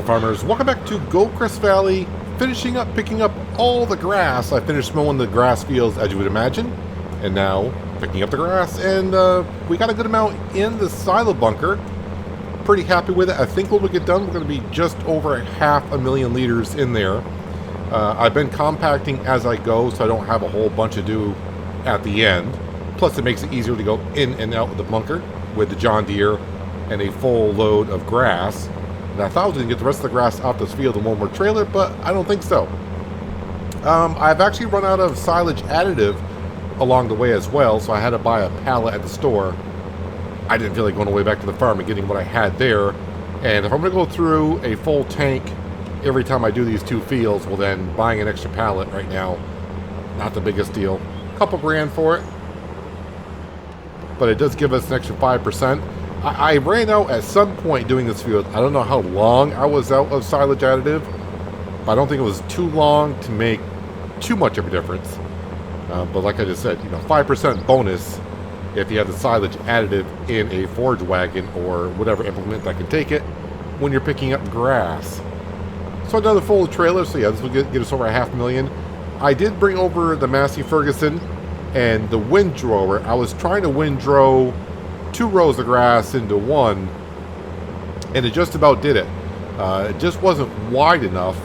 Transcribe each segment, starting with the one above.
farmers, welcome back to Goldcrest Valley, finishing up picking up all the grass. I finished mowing the grass fields, as you would imagine, and now picking up the grass, and we got a good amount in the silo bunker. Pretty happy with it. I think when we get done, we're going to be just over 500,000 liters in there. I've been compacting as I go, so I don't have a whole bunch to do at the end. Plus, it makes it easier to go in and out of the bunker with the John Deere and a full load of grass. And I thought I was going to get the rest of the grass off this field in one more trailer, but I don't think so. I've actually run out of silage additive along the way as well, so I had to buy a pallet at the store. I didn't feel like going all the way back to the farm and getting what I had there. And if I'm going to go through a full tank every time I do these two fields, well then buying an extra pallet right now, not the biggest deal. A couple grand for it. But it does give us an extra 5%. I ran out at some point doing this field. I don't know how long I was out of silage additive, but I don't think it was too long to make too much of a difference. But like I just said, 5% bonus if you have the silage additive in a forage wagon or whatever implement that can take it when you're picking up grass. So another full trailer. So yeah, this will get us over 500,000. I did bring over the Massey Ferguson and the windrower. I was trying to windrow 2 rows of grass into one, and it just about did it. It just wasn't wide enough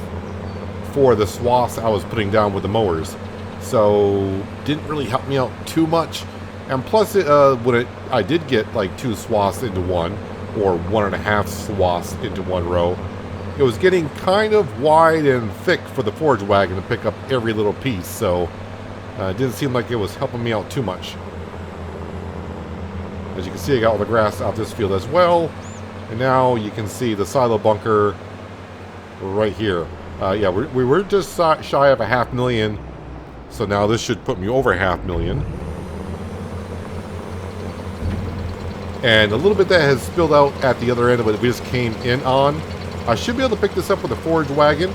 for the swaths I was putting down with the mowers, so didn't really help me out too much. And plus, I did get like 2 swaths into one, or 1.5 swaths into one row, it was getting kind of wide and thick for the forage wagon to pick up every little piece, so it didn't seem like it was helping me out too much. As you can see, I got all the grass off this field as well. And now you can see the silo bunker right here. Yeah, we were just shy of 500,000. So now this should put me over 500,000. And a little bit that has spilled out at the other end of it, we just came in on. I should be able to pick this up with a forage wagon,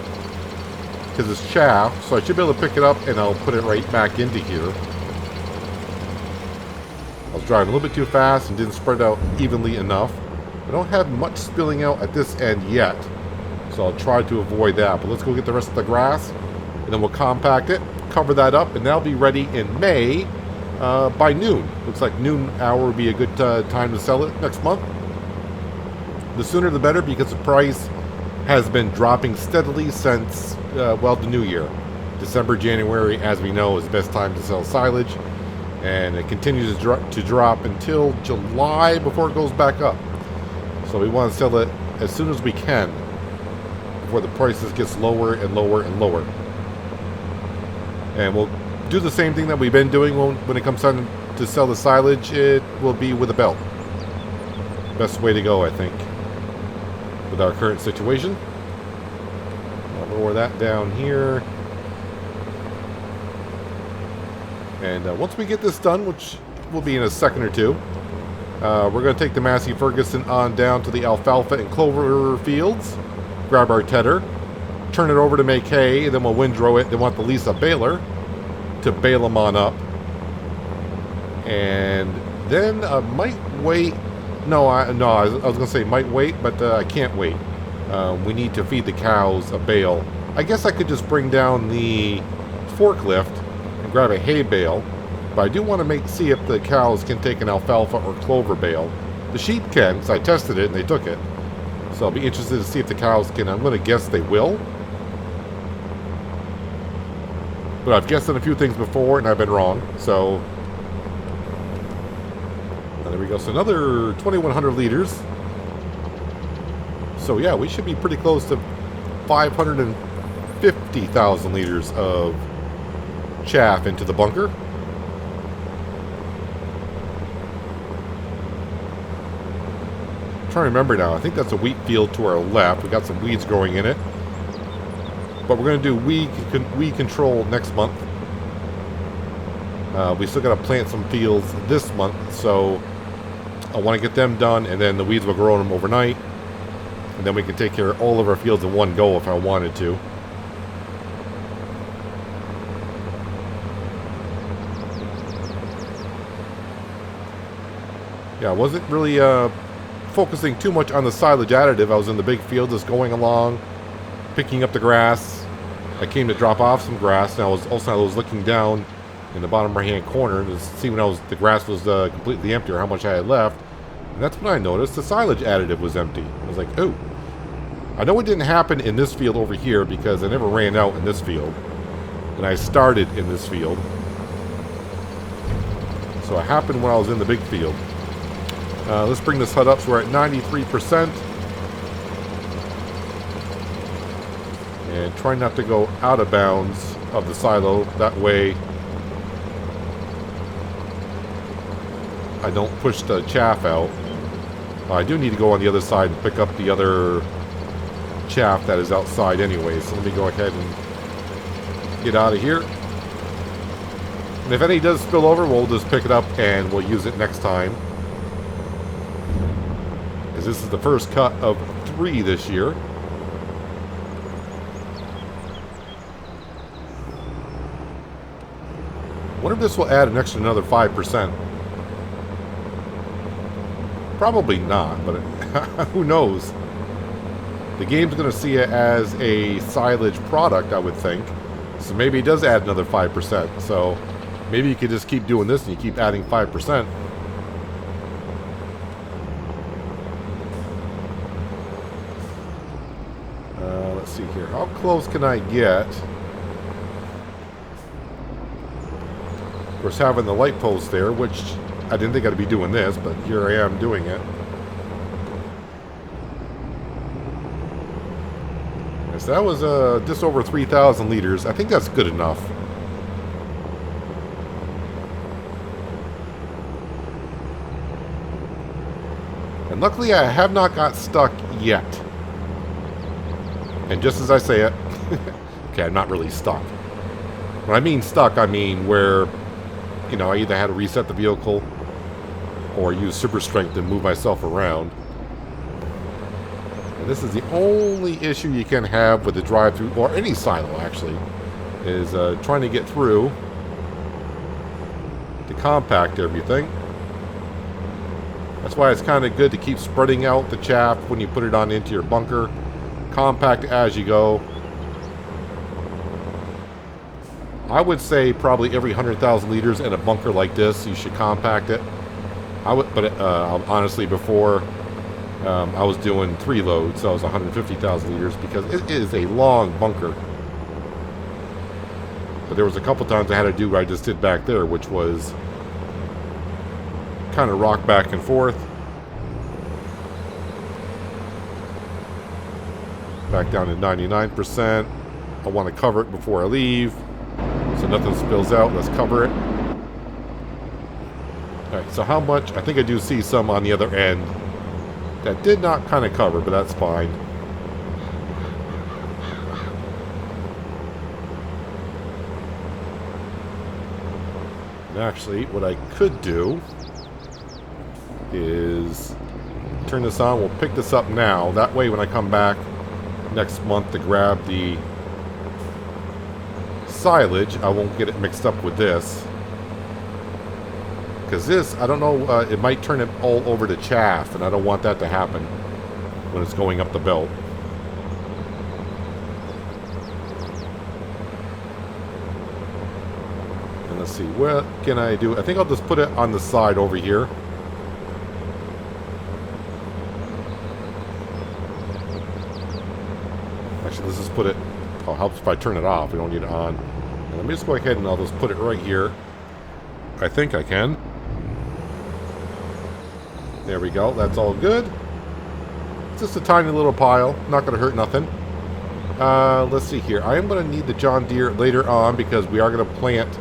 because it's chaff. So I should be able to pick it up and I'll put it right back into here. I was driving a little bit too fast and didn't spread out evenly enough. I don't have much spilling out at this end yet, so I'll try to avoid that. But let's go get the rest of the grass, and then we'll compact it, cover that up, and that'll be ready in May by noon. Looks like noon hour would be a good time to sell it next month. The sooner the better, because the price has been dropping steadily since, well, the new year. December, January, as we know, is the best time to sell silage. And it continues to drop until July before it goes back up. So we want to sell it as soon as we can before the prices gets lower and lower and lower. And we'll do the same thing that we've been doing when it comes time to sell the silage. It will be with a belt. Best way to go, I think, with our current situation. I'll lower that down here. And once we get this done, which will be in a second or two, we're going to take the Massey Ferguson on down to the alfalfa and clover fields, grab our tedder, turn it over to make hay, and then we'll windrow it. Then we'll have to lease a baler to bale them on up. And then I might wait. No, I was going to say might wait, but I can't wait. We need to feed the cows a bale. I guess I could just bring down the forklift and grab a hay bale, but I do want to see if the cows can take an alfalfa or clover bale. The sheep can, because I tested it and they took it. So I'll be interested to see if the cows can. I'm going to guess they will. But I've guessed on a few things before and I've been wrong. So there we go. So another 2,100 liters. So yeah, we should be pretty close to 550,000 liters of chaff into the bunker. I'm trying to remember now. I think that's a wheat field to our left. We got some weeds growing in it. But we're going to do weed control next month. We still got to plant some fields this month, so I want to get them done, and then the weeds will grow on them overnight. And then we can take care of all of our fields in one go if I wanted to. Yeah, I wasn't really focusing too much on the silage additive. I was in the big field just going along, picking up the grass. I came to drop off some grass, and I was looking down in the bottom right-hand corner to see when the grass was completely empty or how much I had left. And that's when I noticed the silage additive was empty. I was like, oh. I know it didn't happen in this field over here because I never ran out in this field. And I started in this field. So it happened when I was in the big field. Let's bring this HUD up so we're at 93%. And try not to go out of bounds of the silo. That way I don't push the chaff out. I do need to go on the other side and pick up the other chaff that is outside anyway. So let me go ahead and get out of here. And if any does spill over, we'll just pick it up and we'll use it next time. Because this is the first cut of 3 this year. Wonder if this will add an extra another 5%. Probably not, but who knows? The game's going to see it as a silage product, I would think. So maybe it does add another 5%. So maybe you could just keep doing this and you keep adding 5%. Let's see here. How close can I get? Of course, having the light post there, which I didn't think I'd be doing this, but here I am doing it. So that was just over 3,000 liters. I think that's good enough. And luckily I have not got stuck yet. And just as I say it, okay, I'm not really stuck. When I mean stuck, I mean where, you know, I either had to reset the vehicle or use super strength to move myself around. And this is the only issue you can have with the drive-through, or any silo actually, is trying to get through to compact everything. That's why it's kind of good to keep spreading out the chaff when you put it on into your bunker. Compact as you go. I would say probably every 100,000 liters in a bunker like this, you should compact it. But honestly, before I was doing 3 loads, so I was 150,000 liters because it is a long bunker. But there was a couple times I had to do what I just did back there, which was kind of rock back and forth. Back down to 99%. I want to cover it before I leave, so nothing spills out. Let's cover it. Alright, so how much? I think I do see some on the other end that did not kind of cover, but that's fine. And actually, what I could do is turn this on. We'll pick this up now. That way when I come back next month to grab the silage, I won't get it mixed up with this. Because this, I don't know, it might turn it all over to chaff, and I don't want that to happen when it's going up the belt. And let's see, what can I do? I think I'll just put it on the side over here. Actually, let's just put it, oh, it helps if I turn it off. We don't need it on. And let me just go ahead and I'll just put it right here. I think I can. There we go. That's all good. It's just a tiny little pile. Not going to hurt nothing. Let's see here. I am going to need the John Deere later on because we are going to plant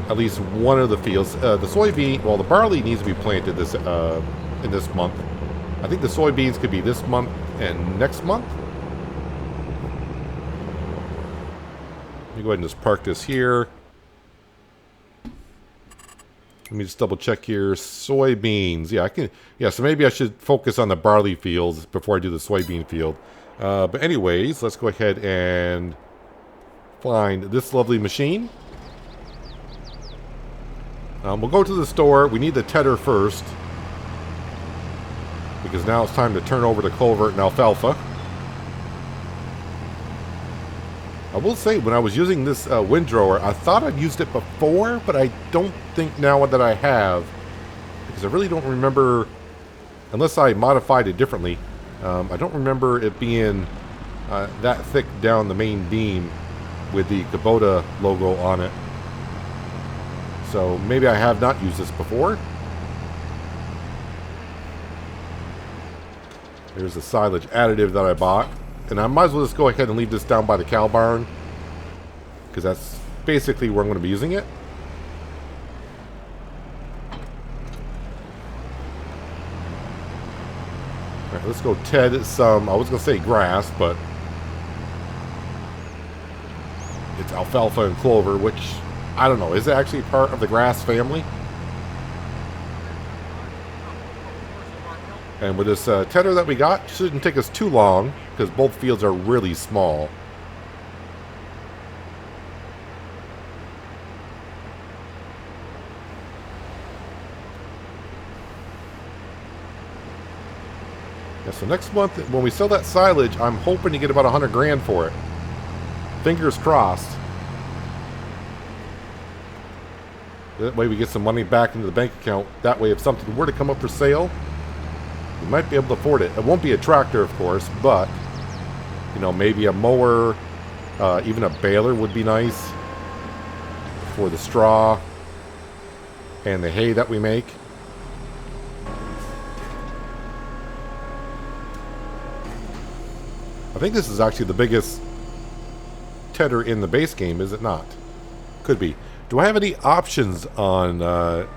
at least one of the fields. The soybean, well, the barley needs to be planted this in this month. I think the soybeans could be this month and next month. Let me go ahead and just park this here. Let me just double check here. Soybeans. Yeah, I can. Yeah, so maybe I should focus on the barley fields before I do the soybean field. But anyways, let's go ahead and find this lovely machine. We'll go to the store. We need the tedder first. because now it's time to turn over the clover and alfalfa. I will say, when I was using this windrower, I thought I'd used it before, but I don't think now that I have, because I really don't remember, unless I modified it differently, I don't remember it being that thick down the main beam with the Kubota logo on it. So maybe I have not used this before. There's the silage additive that I bought. And I might as well just go ahead and leave this down by the cow barn, because that's basically where I'm going to be using it. Alright, let's go ted some, I was going to say grass, but it's alfalfa and clover, which, I don't know, is it actually part of the grass family? And with this tedder that we got, it shouldn't take us too long, because both fields are really small. Yeah, so next month, when we sell that silage, I'm hoping to get about 100 grand for it. Fingers crossed. That way we get some money back into the bank account. That way, if something were to come up for sale, we might be able to afford it. It won't be a tractor, of course, but, you know, maybe a mower, even a baler would be nice for the straw and the hay that we make. I think this is actually the biggest tedder in the base game, is it not? Could be. Do I have any options on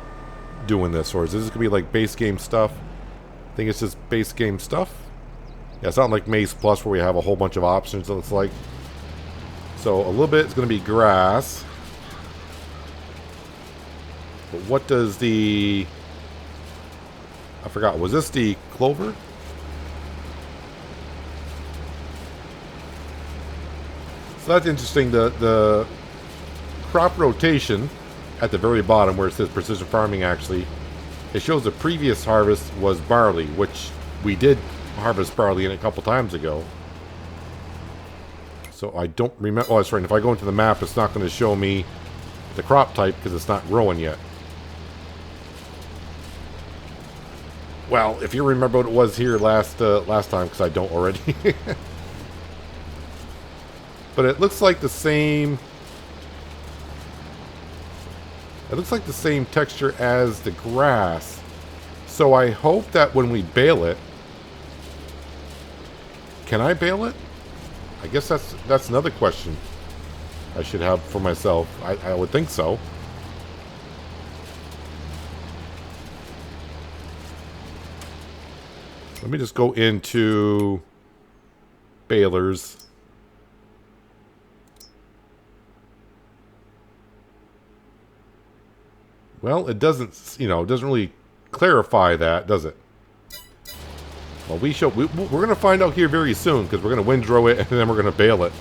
doing this, or is this going to be like base game stuff? I think it's just base game stuff. Yeah, it's not like Maze Plus where we have a whole bunch of options, it looks like. So a little bit is going to be grass. But what does the... I forgot, was this the clover? So that's interesting. The crop rotation at the very bottom where it says precision farming, actually, it shows the previous harvest was barley, which we did harvest barley in a couple times ago. So I don't remember. Oh, that's right. If I go into the map, it's not going to show me the crop type because it's not growing yet. Well, if you remember what it was here last time, because I don't already. But it looks like the same. It looks like the same texture as the grass. So I hope that when we bale it... Can I bale it? I guess that's another question I should have for myself. I would think so. Let me just go into balers. Well, it doesn't, you know, it doesn't really clarify that, does it? Well, we're going to find out here very soon, because we're going to windrow it, and then we're going to bale it.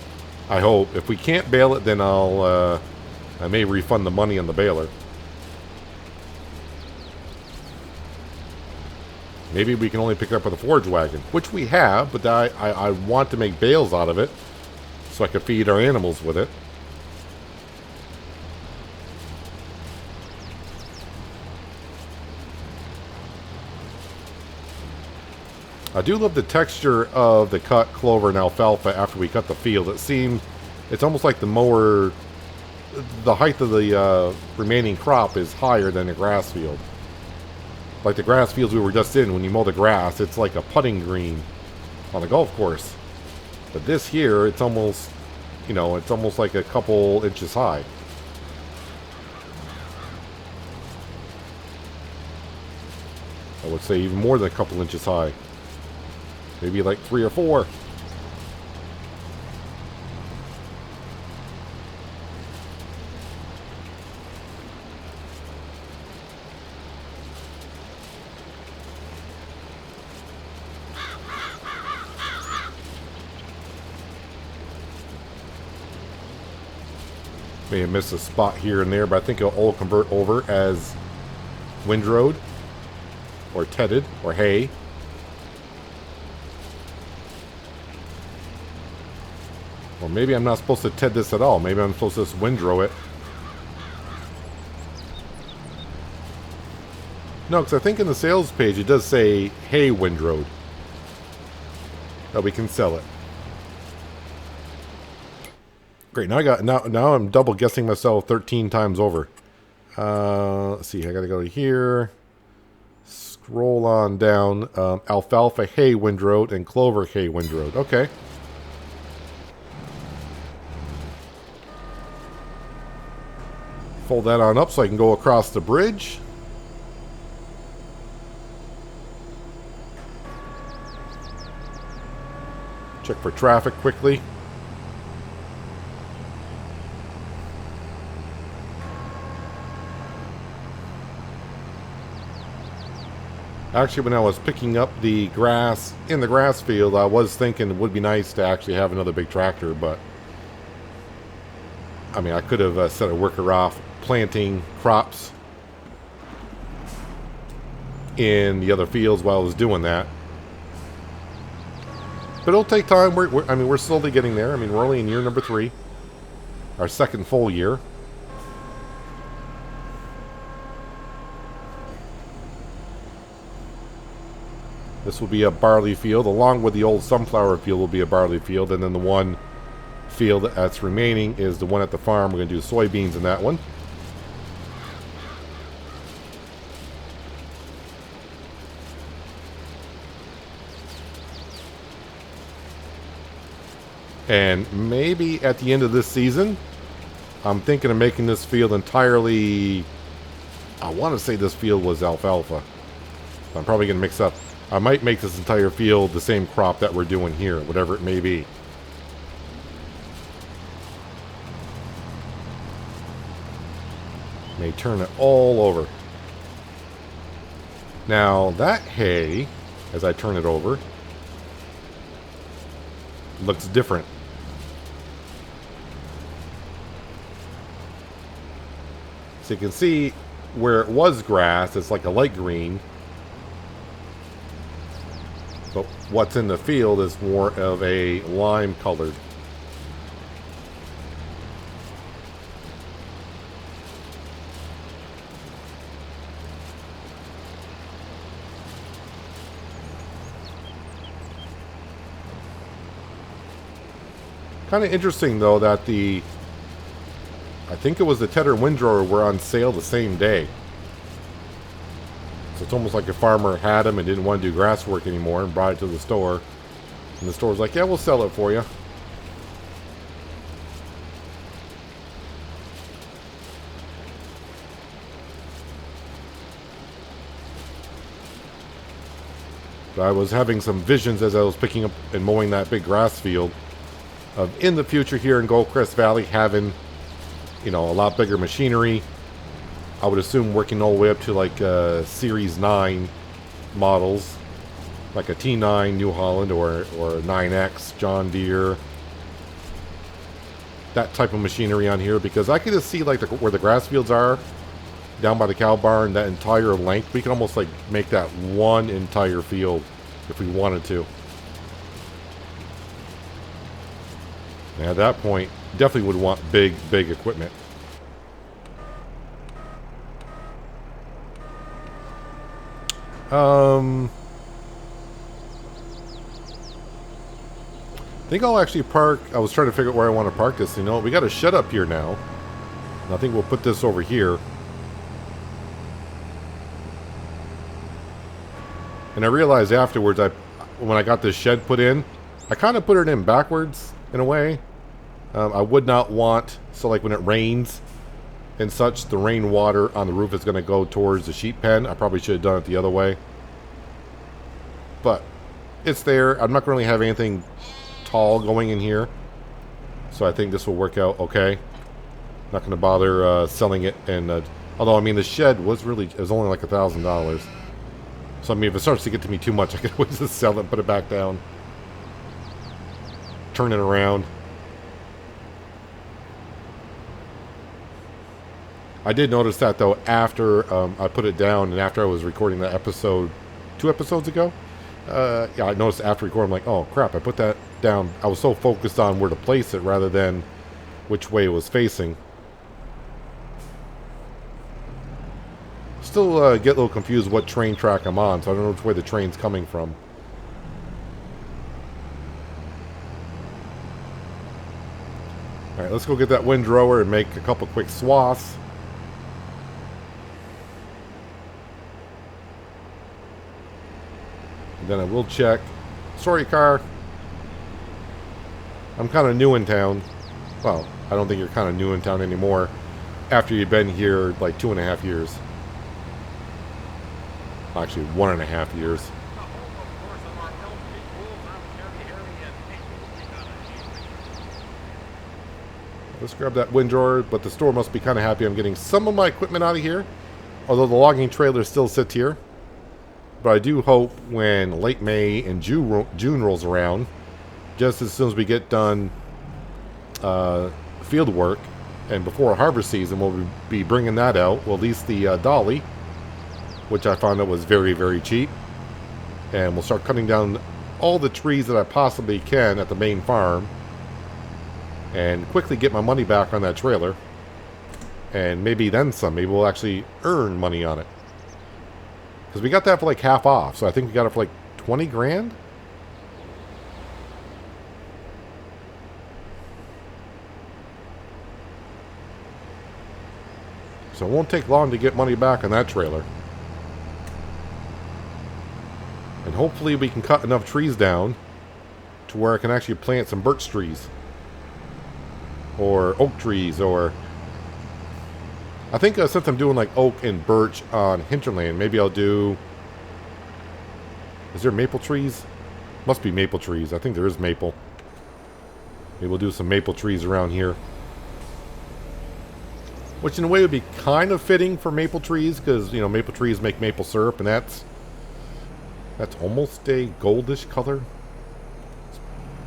I hope. If we can't bale it, then I may refund the money on the baler. Maybe we can only pick it up with a forage wagon, which we have, but I want to make bales out of it, so I can feed our animals with it. I do love the texture of the cut clover and alfalfa after we cut the field. It's almost like the mower, the height of the remaining crop is higher than the grass field. Like the grass fields we were just in, when you mow the grass, it's like a putting green on the golf course. But this here, it's almost, you know, it's almost like a couple inches high. I would say even more than a couple inches high. Maybe like 3 or 4. May have missed a spot here and there, but I think it'll all convert over as windrowed or tedded or hay. Or maybe I'm not supposed to TED this at all. Maybe I'm supposed to just windrow it. No, because I think in the sales page it does say, hey, windrowed. That we can sell it. Great, now I'm double guessing myself 13 times over. Let's see, I gotta go to here. Scroll on down. Alfalfa hay windrowed and clover hay windrowed. Okay. Fold that on up so I can go across the bridge. Check for traffic quickly. Actually, when I was picking up the grass in the grass field, I was thinking it would be nice to actually have another big tractor, but I mean, I could have set a worker off planting crops in the other fields while I was doing that. But it'll take time. We're slowly getting there. I mean, we're only in year number 3, our second full year. This will be a barley field, along with the old sunflower field will be a barley field, and then the one field that's remaining is the one at the farm. We're going to do soybeans in that one. And maybe at the end of this season, I'm thinking of making this field entirely... I want to say this field was alfalfa. I'm probably going to mix up. I might make this entire field the same crop that we're doing here, whatever it may be. May turn it all over. Now, that hay, as I turn it over, looks different. So you can see where it was grass, it's like a light green. But what's in the field is more of a lime colored. Kind of interesting though that I think it was the tedder windrower were on sale the same day. So it's almost like a farmer had them and didn't want to do grass work anymore and brought it to the store. And the store's like, yeah, we'll sell it for you. But I was having some visions as I was picking up and mowing that big grass field of in the future here in Goldcrest Valley having, you know, a lot bigger machinery. I would assume working all the way up to like Series 9 models, like a T9 New Holland or a 9X John Deere. That type of machinery on here, because I could just see like where the grass fields are down by the cow barn, that entire length. We can almost like make that one entire field if we wanted to. And at that point, definitely would want big equipment. I think I'll actually park. I was trying to figure out where I want to park this. You know, we got a shed up here now. And I think we'll put this over here. And I realized afterwards, when I got this shed put in, I kind of put it in backwards in a way. I would not want, so like when it rains and such, the rainwater on the roof is going to go towards the sheep pen. I probably should have done it the other way. But it's there. I'm not going to really have anything tall going in here. So I think this will work out okay. Not going to bother selling it. And although, I mean, the shed was only like $1,000. So, I mean, if it starts to get to me too much, I can always just sell it and put it back down. Turn it around. I did notice that, though, after I put it down and after I was recording that episode 2 episodes ago. Yeah, I noticed after recording, I'm like, oh, crap, I put that down. I was so focused on where to place it rather than which way it was facing. Still get a little confused what train track I'm on, so I don't know which way the train's coming from. Alright, let's go get that windrower and make a couple quick swaths. And then I will check. Sorry, car. I'm kind of new in town. Well, I don't think you're kind of new in town anymore after you've been here like 2.5 years. Actually, 1.5 years. Let's grab that windrower, but the store must be kind of happy I'm getting some of my equipment out of here. Although the logging trailer still sits here. But I do hope when late May and June rolls around, just as soon as we get done field work, and before harvest season, we'll be bringing that out. We'll lease the dolly, which I found out was very, very cheap. And we'll start cutting down all the trees that I possibly can at the main farm. And quickly get my money back on that trailer. And maybe then some. Maybe we'll actually earn money on it. Because we got that for like half off. So I think we got it for like 20 grand. So it won't take long to get money back on that trailer. And hopefully we can cut enough trees down to where I can actually plant some birch trees. Or oak trees, or... I think since I'm doing like oak and birch on hinterland, maybe I'll do... Is there maple trees? Must be maple trees. I think there is maple. Maybe we'll do some maple trees around here. Which in a way would be kind of fitting for maple trees, because, you know, maple trees make maple syrup, and that's almost a goldish color.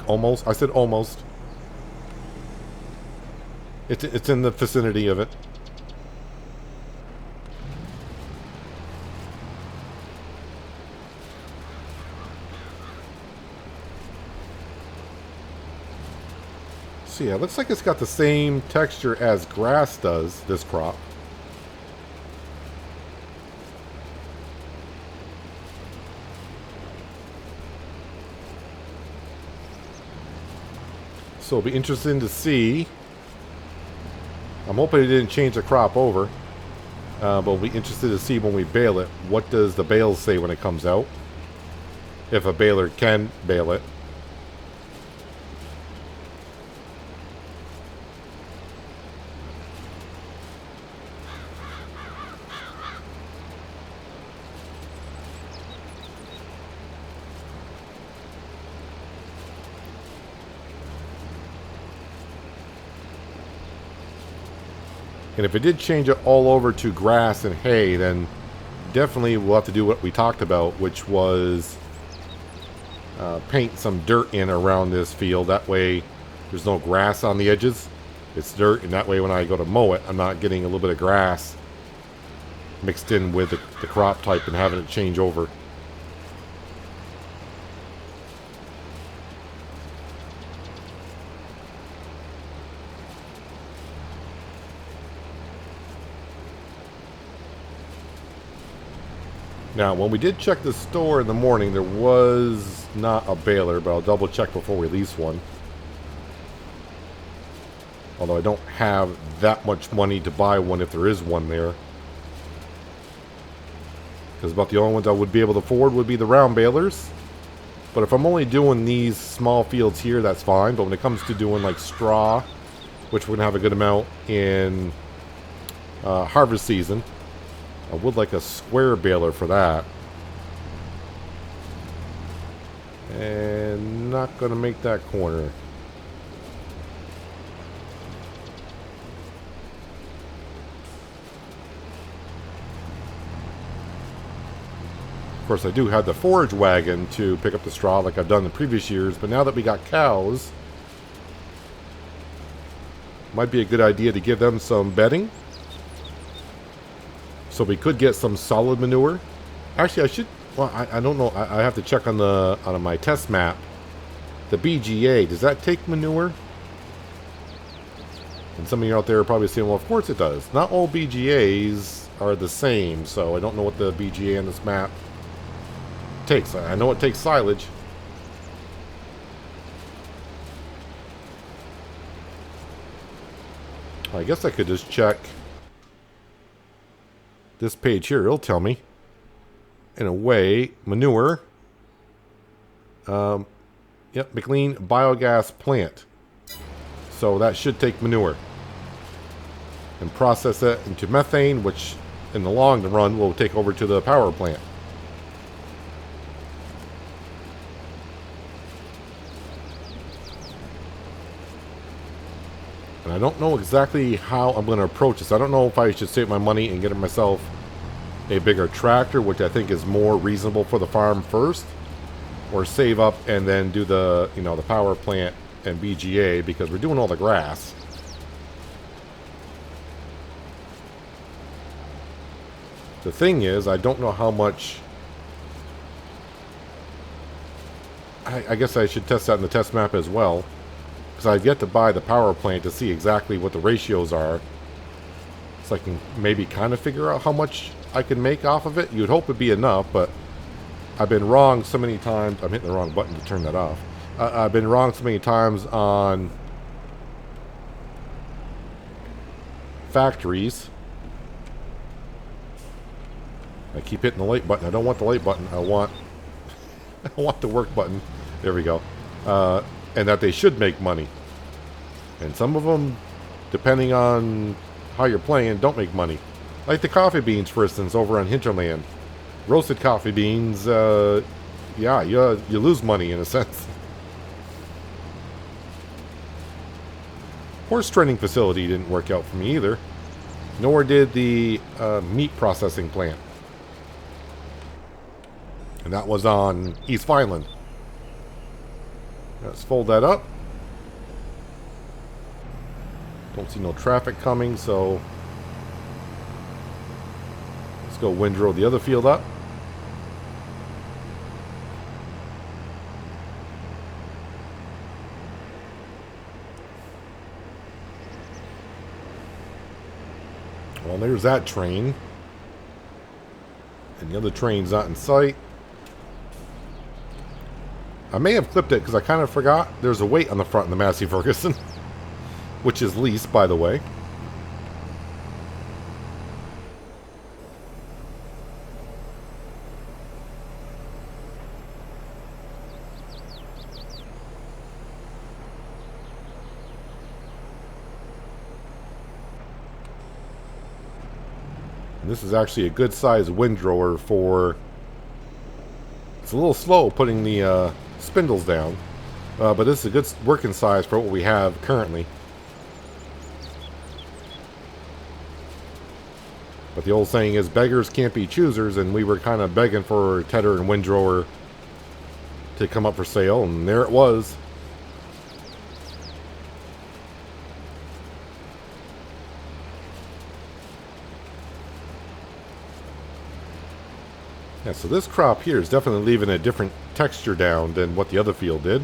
Almost. I said almost. It's in the vicinity of it. So yeah, it looks like it's got the same texture as grass does, this crop. So it'll be interesting to see. I'm hoping it didn't change the crop over. But we'll be interested to see when we bale it. What does the bales say when it comes out? If a baler can bale it. And if it did change it all over to grass and hay, then definitely we'll have to do what we talked about, which was paint some dirt in around this field. That way there's no grass on the edges. It's dirt, and that way when I go to mow it, I'm not getting a little bit of grass mixed in with the crop type and having it change over. Now, when we did check the store in the morning, there was not a baler, but I'll double check before we lease one. Although I don't have that much money to buy one if there is one there. Because about the only ones I would be able to afford would be the round balers. But if I'm only doing these small fields here, that's fine. But when it comes to doing like straw, which we're going to have a good amount in harvest season, I would like a square baler for that. And not going to make that corner. Of course, I do have the forage wagon to pick up the straw like I've done in previous years, but now that we got cows, might be a good idea to give them some bedding. So we could get some solid manure. Actually, I should. Well, I don't know. I have to check on my test map The BGA, does that take manure? And some of you out there are probably saying, well, of course it does. Not all BGAs are the same, so I don't know what the BGA on this map takes. I know it takes silage. I guess I could just check this page here. It'll tell me. In a way, manure. Yep, McLean biogas plant. So that should take manure. And process it into methane, which in the long run will take over to the power plant. And I don't know exactly how I'm going to approach this. I don't know if I should save my money and get myself a bigger tractor, which I think is more reasonable for the farm first, or save up and then do the, you know, the power plant and BGA, because we're doing all the grass. The thing is, I don't know how much. I guess I should test that in the test map as well, because I've yet to buy the power plant to see exactly what the ratios are, so I can maybe kind of figure out how much I can make off of it. You'd hope it'd be enough, but I've been wrong so many times. I'm hitting the wrong button to turn that off. I've been wrong so many times on factories. I keep hitting the light button. I don't want the light button. I want the work button. There we go. And that they should make money. And some of them, depending on how you're playing, don't make money. Like the coffee beans, for instance, over on Hinterland. Roasted coffee beans, yeah, you lose money in a sense. Horse training facility didn't work out for me either. Nor did the meat processing plant. And that was on East Vineland. Let's fold that up. Don't see no traffic coming, so let's go windrow the other field up. Well, there's that train. And the other train's not in sight. I may have clipped it because I kind of forgot. There's a weight on the front in the Massey Ferguson, which is leased, by the way. And this is actually a good size windrower for... It's a little slow putting the spindles down, but this is a good working size for what we have currently. But the old saying is beggars can't be choosers, and we were kind of begging for tedder and windrower to come up for sale, and there it was. Yeah, so this crop here is definitely leaving a different texture down than what the other field did.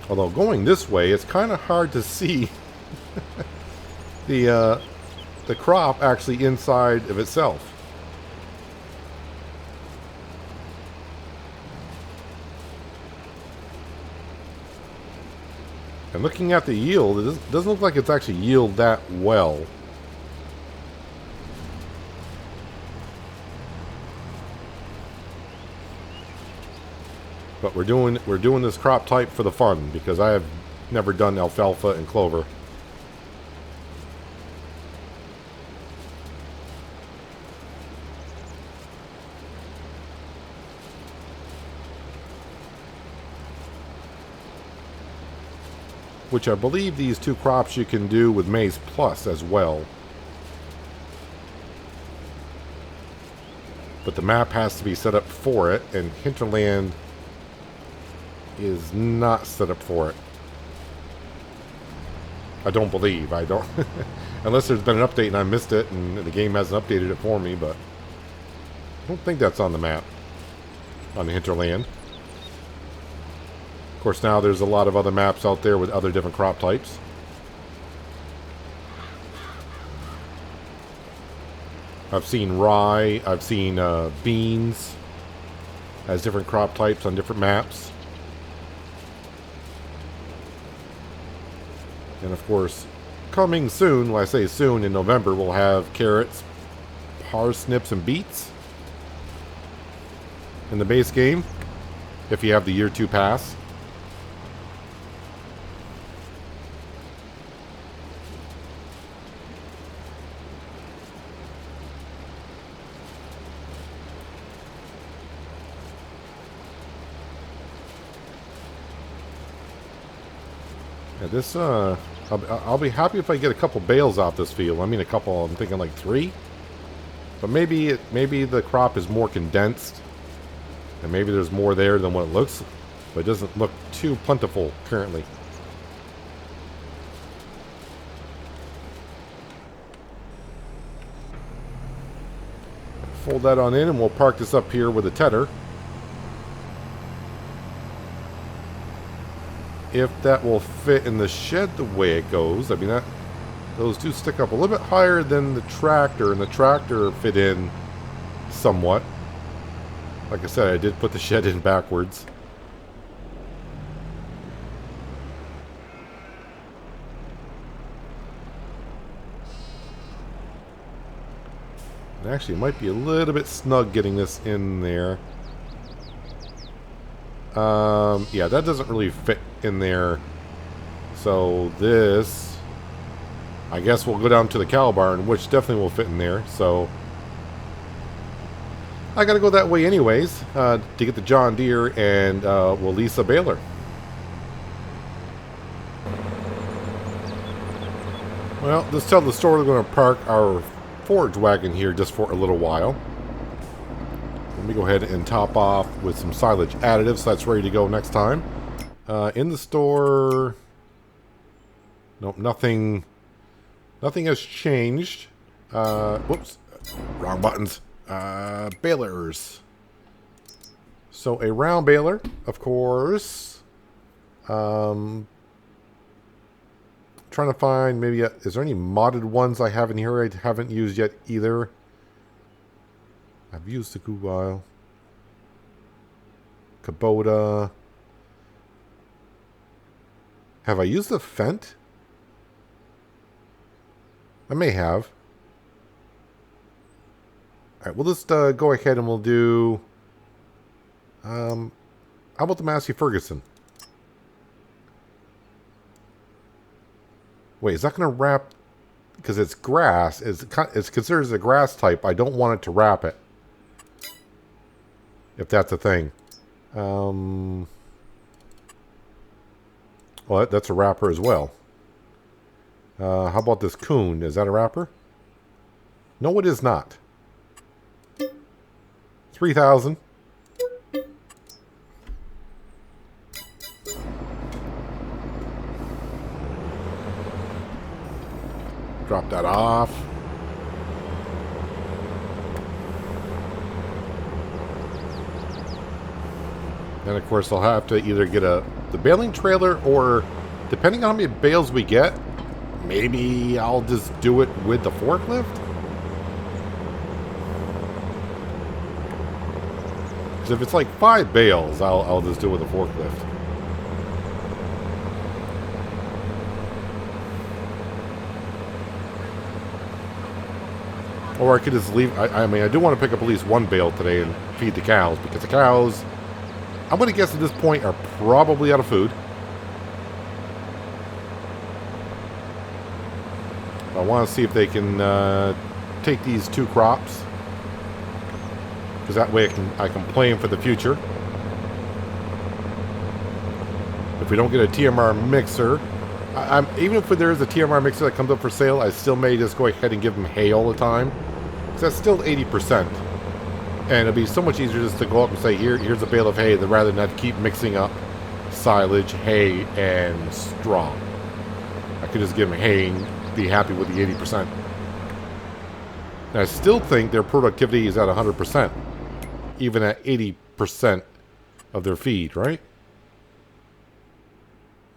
Although going this way, it's kind of hard to see the crop actually inside of itself. And looking at the yield, it doesn't look like it's actually yield that well. But we're doing this crop type for the fun, because I have never done alfalfa and clover. Which I believe these two crops you can do with Maize Plus as well. but the map has to be set up for it, and Hinterland is not set up for it. I don't believe. I don't. Unless there's been an update and I missed it and the game hasn't updated it for me, but I don't think that's on the map. On the Hinterland. Of course, now there's a lot of other maps out there with other different crop types. I've seen rye, I've seen beans as different crop types on different maps. And of course, coming soon, when I say soon, in November, we'll have carrots, parsnips, and beets in the base game, if you have the Year 2 pass. Yeah, this, I'll be happy if I get a couple bales off this field. I mean, a couple, I'm thinking like 3. But maybe the crop is more condensed. And maybe there's more there than what it looks. But it doesn't look too plentiful currently. Fold that on in and we'll park this up here with a tedder. If that will fit in the shed the way it goes. I mean, those do stick up a little bit higher than the tractor, and the tractor fit in somewhat. Like I said, I did put the shed in backwards. And actually, it might be a little bit snug getting this in there. Yeah, that doesn't really fit in there. So this, I guess we'll go down to the cow barn, which definitely will fit in there. So I gotta go that way anyways, to get the John Deere, and we'll lease a baler. Well, let's tell the story. We're going to park our forage wagon here just for a little while. Let me go ahead and top off with some silage additives so that's ready to go next time. In the store, nope, nothing has changed. Whoops, wrong buttons. Balers. So a round baler, of course. Trying to find maybe is there any modded ones I have in here I haven't used yet either. I've used the Google, Kubota. Have I used the Fendt? I may have. Alright, we'll just go ahead and we'll do... how about the Massey Ferguson? Wait, is that going to wrap... Because it's grass. It's considered as a grass type. I don't want it to wrap it. If that's a thing. Well, that's a wrapper as well. How about this coon? Is that a wrapper? No, it is not. 3,000. Drop that off. And of course I'll have to either get the baling trailer, or depending on how many bales we get, maybe I'll just do it with the forklift. Because if it's like 5 bales, I'll just do it with a forklift. Or I could just leave. I mean, I do want to pick up at least 1 bale today and feed the cows, because the cows, I'm going to guess at this point, are probably out of food. I want to see if they can take these 2 crops, because that way I can plan for the future. If we don't get a TMR mixer, even if there is a TMR mixer that comes up for sale, I still may just go ahead and give them hay all the time, because that's still 80%. And it'd be so much easier just to go up and say, here's a bale of hay, rather than have to keep mixing up silage, hay, and straw. I could just give them hay and be happy with the 80%. And I still think their productivity is at 100%, even at 80% of their feed, right?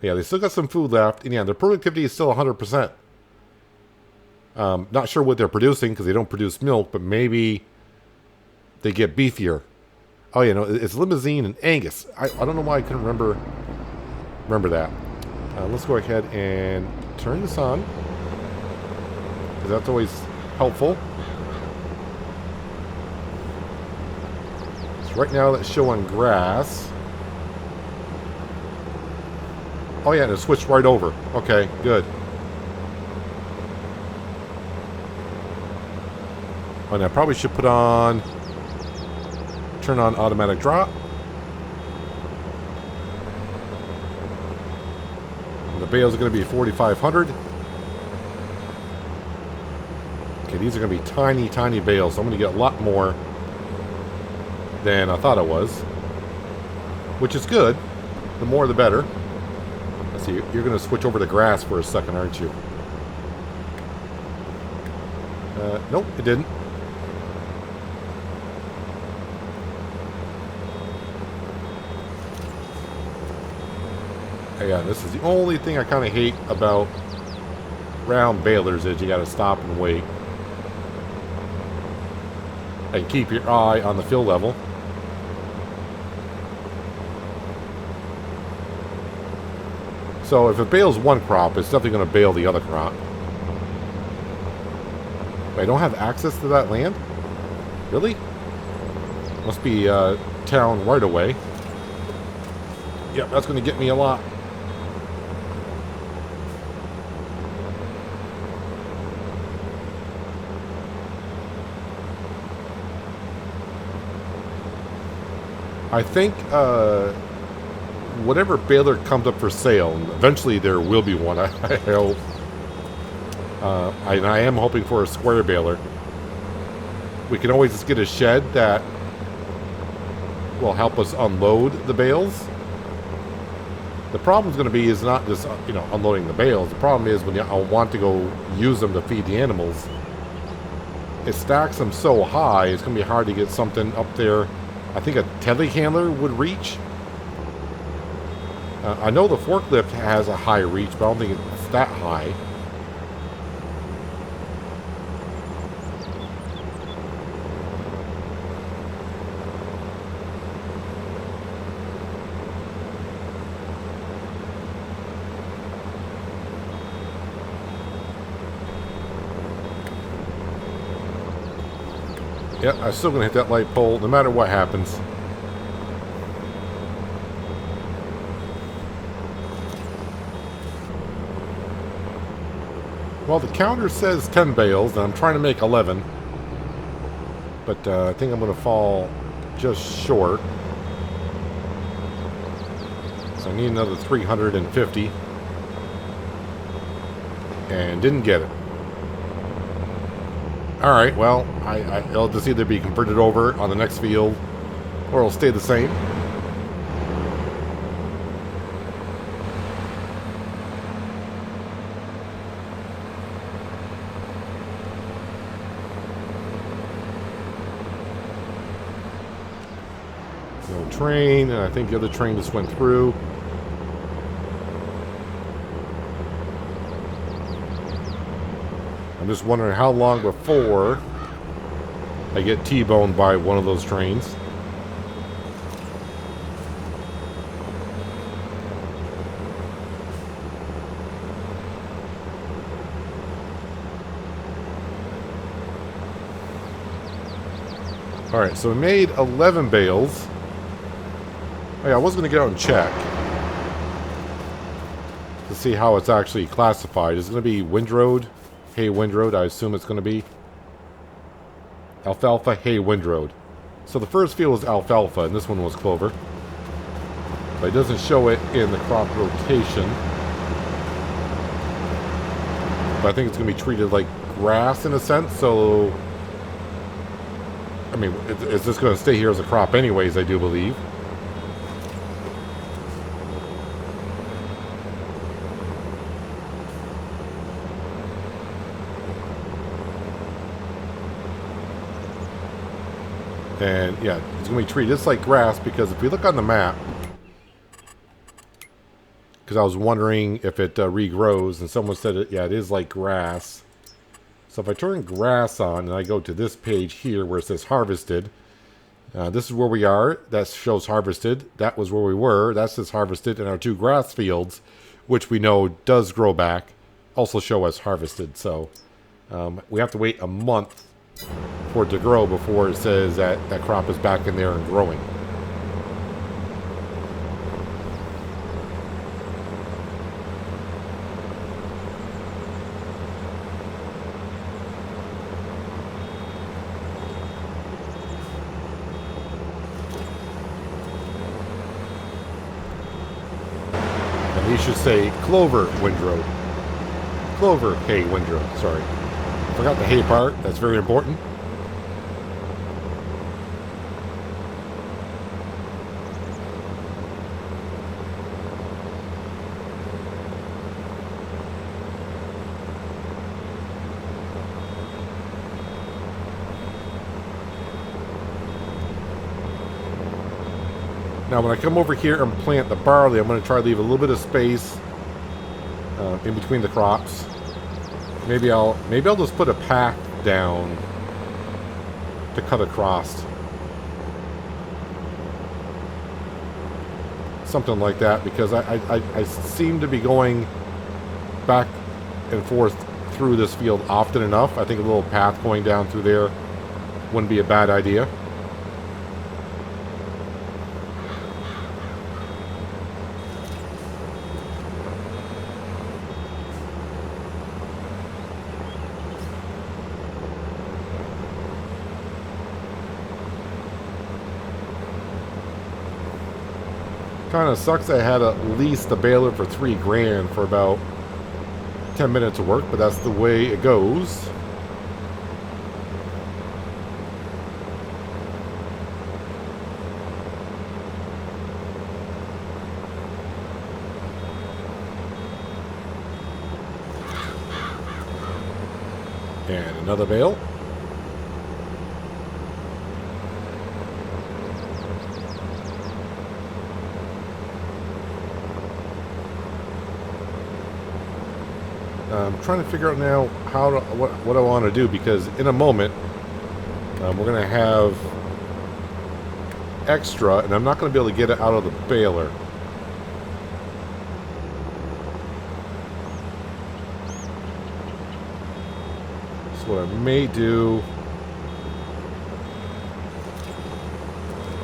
Yeah, they still got some food left, and yeah, their productivity is still 100%. Not sure what they're producing, because they don't produce milk, but maybe they get beefier. Oh, yeah, no, it's Limousine and Angus. I don't know why I couldn't remember that. Let's go ahead and turn this on, because that's always helpful. So right now, let's show on grass. Oh, yeah, and it switched right over. Okay, good. And I probably should turn on automatic drop. And the bales are going to be 4,500. Okay, these are going to be tiny, tiny bales. So I'm going to get a lot more than I thought I was, which is good. The more, the better. Let's see, you're going to switch over to grass for a second, aren't you? Nope, it didn't. Yeah, this is the only thing I kind of hate about round balers is you got to stop and wait. And keep your eye on the fill level. So if it bales one crop, it's definitely going to bale the other crop. I don't have access to that land? Really? Must be town right away. Yep, that's going to get me a lot. I think whatever baler comes up for sale, and eventually there will be one, I hope. I am hoping for a square baler. We can always just get a shed that will help us unload the bales. The problem is going to be is not just unloading the bales. The problem is when I want to go use them to feed the animals, it stacks them so high, it's going to be hard to get something up there. I think a telehandler would reach. I know the forklift has a high reach, but I don't think it's that high. Yeah, I'm still going to hit that light pole no matter what happens. Well, the counter says 10 bales, and I'm trying to make 11. But I think I'm going to fall just short. So I need another 350. And didn't get it. Alright, well, it'll just either be converted over on the next field, or it'll stay the same. No train, and I think the other train just went through. I'm just wondering how long before I get T-boned by one of those trains. Alright, so we made 11 bales. Oh yeah, I was going to get out and check to see how it's actually classified. Is it going to be windrowed? Hay windrowed, I assume it's going to be. Alfalfa, hay windrowed. So the first field was alfalfa, and this one was clover. But it doesn't show it in the crop rotation. But I think it's going to be treated like grass in a sense, so I mean, it's just going to stay here as a crop anyways, I do believe. And yeah, it's going to be treated just like grass, because if we look on the map, because I was wondering if it regrows, and someone said yeah, it is like grass. So if I turn grass on and I go to this page here where it says harvested, this is where we are. That shows harvested. That was where we were. That says harvested. And our 2 grass fields, which we know does grow back, also show as harvested. So we have to wait a month for it to grow before it says that that crop is back in there and growing. And these should say clover windrow. Clover hay windrow, sorry. Forgot the hay part, that's very important. Now when I come over here and plant the barley, I'm going to try to leave a little bit of space in between the crops. Maybe I'll just put a path down to cut across. Something like that, because I seem to be going back and forth through this field often enough. I think a little path going down through there wouldn't be a bad idea. Kind of sucks I had at least a baler for $3,000 for about 10 minutes of work, but that's the way it goes. And another bale. I'm trying to figure out now what I want to do, because in a moment we're going to have extra, and I'm not going to be able to get it out of the baler. So what I may do,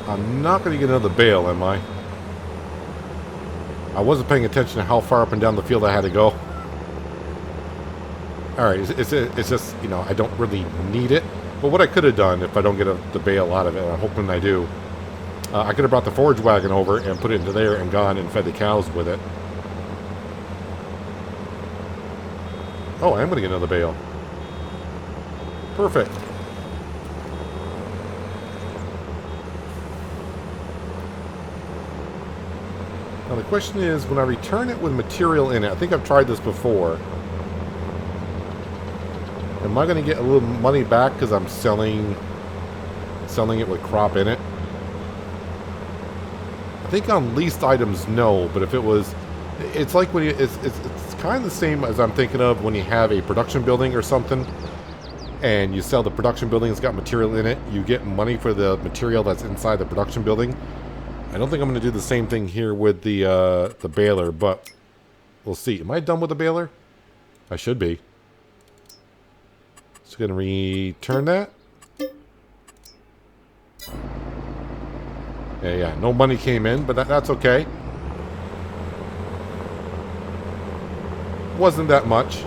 I'm not going to get another bale, am I? I wasn't paying attention to how far up and down the field I had to go. Alright, it's just, you know, I don't really need it. But what I could have done, if I don't get the bale out of it, and I'm hoping I do, I could have brought the forage wagon over and put it into there and gone and fed the cows with it. Oh, I am going to get another bale. Perfect. Now the question is, when I return it with material in it, I think I've tried this before. Am I going to get a little money back because I'm selling it with crop in it? I think on leased items, no. But if it was, it's like when it's kind of the same as I'm thinking of when you have a production building or something, and you sell the production building that's got material in it. You get money for the material that's inside the production building. I don't think I'm going to do the same thing here with the baler, but we'll see. Am I done with the baler? I should be. Just going to return that. Yeah, no money came in, but that's okay. Wasn't that much.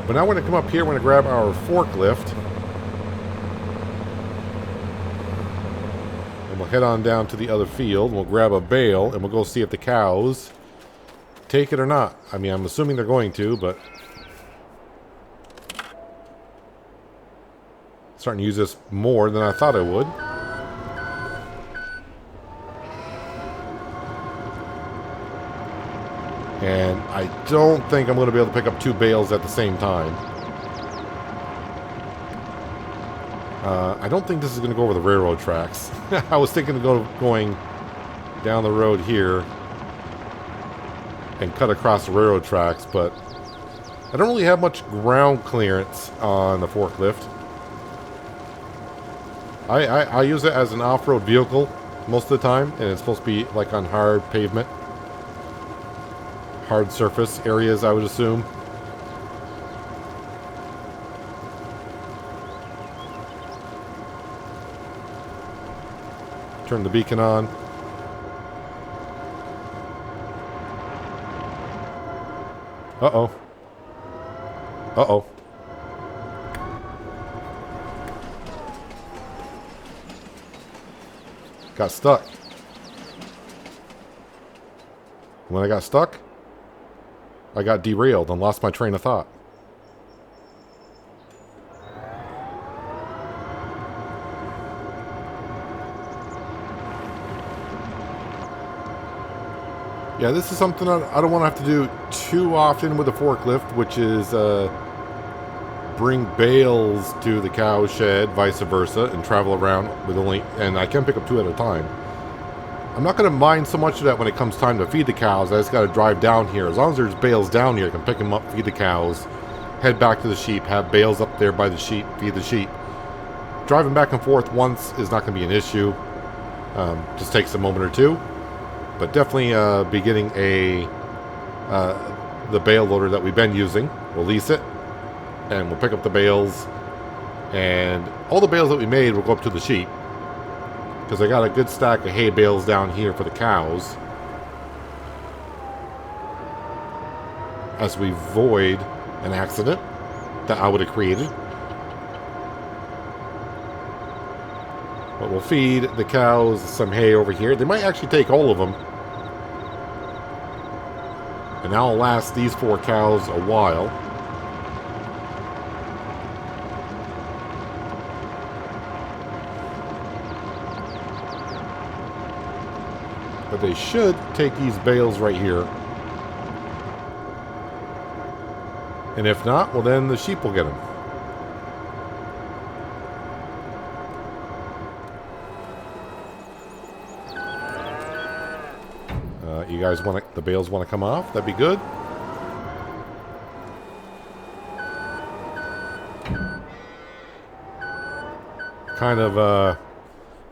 But now we're going to come up here, we're going to grab our forklift. And we'll head on down to the other field. We'll grab a bale, and we'll go see if the cows take it or not. I mean, I'm assuming they're going to, but... Starting to use this more than I thought I would. And I don't think I'm going to be able to pick up 2 bales at the same time. I don't think this is going to go over the railroad tracks. I was thinking of going down the road here and cut across the railroad tracks, but I don't really have much ground clearance on the forklift. I use it as an off-road vehicle most of the time, and it's supposed to be like on hard pavement. Hard surface areas, I would assume. Turn the beacon on. Uh-oh. Uh-oh. Got stuck. When I got stuck, I got derailed and lost my train of thought. Yeah, this is something I don't want to have to do too often with the forklift, which is bring bales to the cow shed, vice versa, and travel around with and I can pick up 2 at a time. I'm not going to mind so much of that when it comes time to feed the cows. I just got to drive down here. As long as there's bales down here, I can pick them up, feed the cows, head back to the sheep, have bales up there by the sheep, feed the sheep. Driving back and forth once is not going to be an issue. Just takes a moment or two. But definitely be getting the bale loader that we've been using. We'll lease it, and we'll pick up the bales. And all the bales that we made will go up to the sheep, because I got a good stack of hay bales down here for the cows, as we avoid an accident that I would have created. But we'll feed the cows some hay over here. They might actually take all of them, and that'll last these 4 cows a while. But they should take these bales right here. And if not, well, then the sheep will get them. You guys want the bales want to come off? That'd be good. Kind of,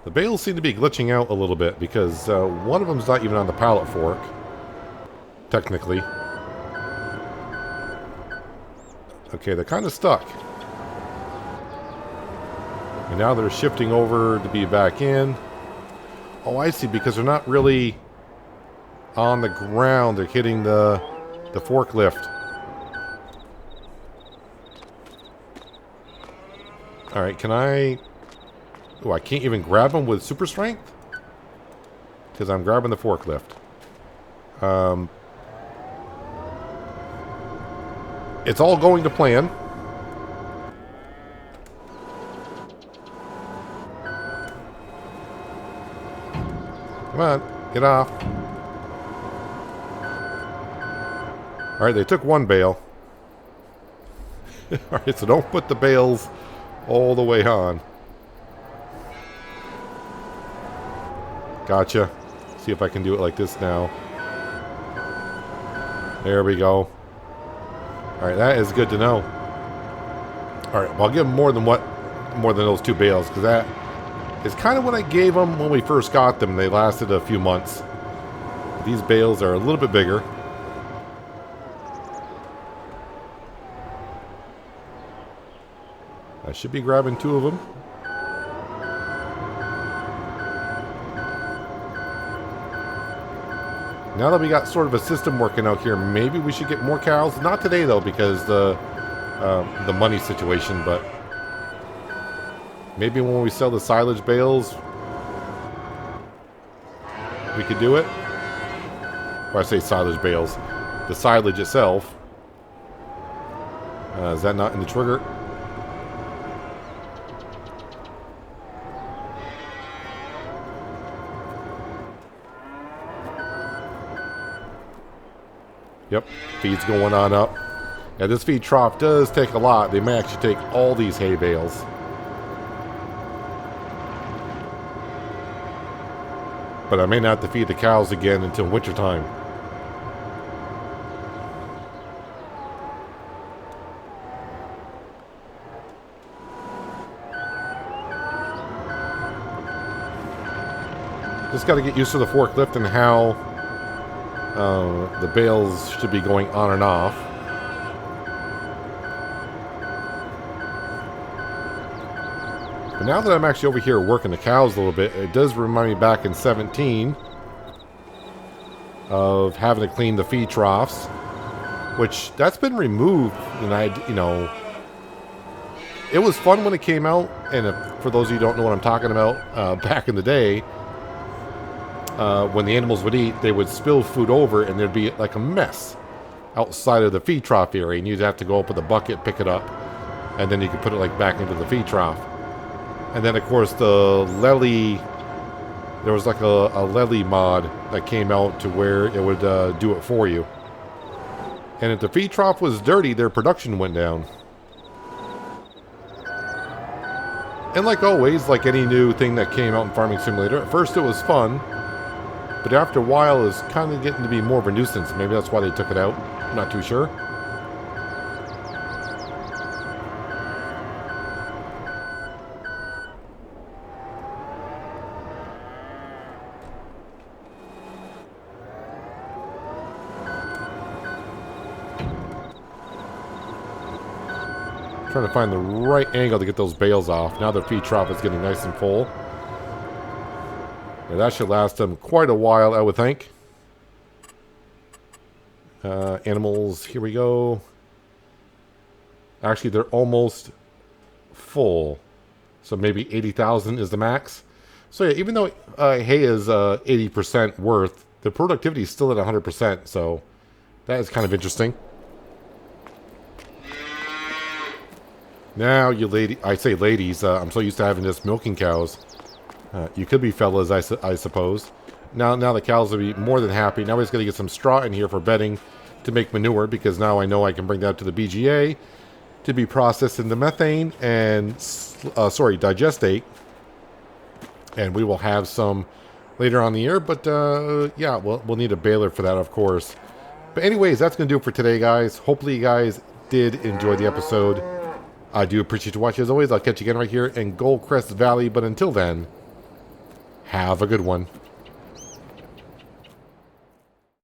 the bales seem to be glitching out a little bit, because one of them's not even on the pallet fork, technically. Okay, they're kind of stuck. And now they're shifting over to be back in. Oh, I see, because they're not really on the ground. They're hitting the forklift. Alright, can I... Oh, I can't even grab them with super strength? Because I'm grabbing the forklift. It's all going to plan. Come on, get off. Alright, they took 1 bale. Alright, so don't put the bales all the way on. Gotcha. See if I can do it like this now. There we go. Alright, that is good to know. Alright, well, I'll give them more than those 2 bales, because that is kind of what I gave them when we first got them. They lasted a few months. These bales are a little bit bigger. I should be grabbing 2 of them. Now that we got sort of a system working out here, maybe we should get more cows. Not today, though, because the money situation, but maybe when we sell the silage bales, we could do it. Or I say silage bales. The silage itself. Is that not in the trigger? Yep, feed's going on up. Yeah, this feed trough does take a lot. They may actually take all these hay bales. But I may not have to feed the cows again until wintertime. Just got to get used to the forklift and how the bales should be going on and off. But now that I'm actually over here working the cows a little bit, it does remind me back in 17 of having to clean the feed troughs, which that's been removed. And you know, it was fun when it came out. And for those of you who don't know what I'm talking about, back in the day, when the animals would eat, they would spill food over, and there'd be like a mess outside of the feed trough area, and you'd have to go up with a bucket, pick it up, and then you could put it like back into the feed trough. And then, of course, the Lely, there was like a Lely mod that came out to where it would do it for you. And if the feed trough was dirty, their production went down. And like always, like any new thing that came out in Farming Simulator, at first it was fun, but after a while it's kind of getting to be more of a nuisance. Maybe that's why they took it out. I'm not too sure. Trying to find the right angle to get those bales off. Now the feed trough is getting nice and full. Now that should last them quite a while, I would think. Animals, here we go. Actually, they're almost full. So maybe 80,000 is the max. So yeah, even though hay is 80% worth, the productivity is still at 100%. So that is kind of interesting. Now, you I say ladies, I'm so used to having just milking cows. You could be fellas, I suppose. Now the cows will be more than happy. Now we just got to get some straw in here for bedding to make manure, because now I know I can bring that to the BGA to be processed into methane and, digestate. And we will have some later on in the year, but yeah, we'll need a baler for that, of course. But anyways, that's going to do it for today, guys. Hopefully you guys did enjoy the episode. I do appreciate you watching. As always, I'll catch you again right here in Goldcrest Valley. But until then, have a good one.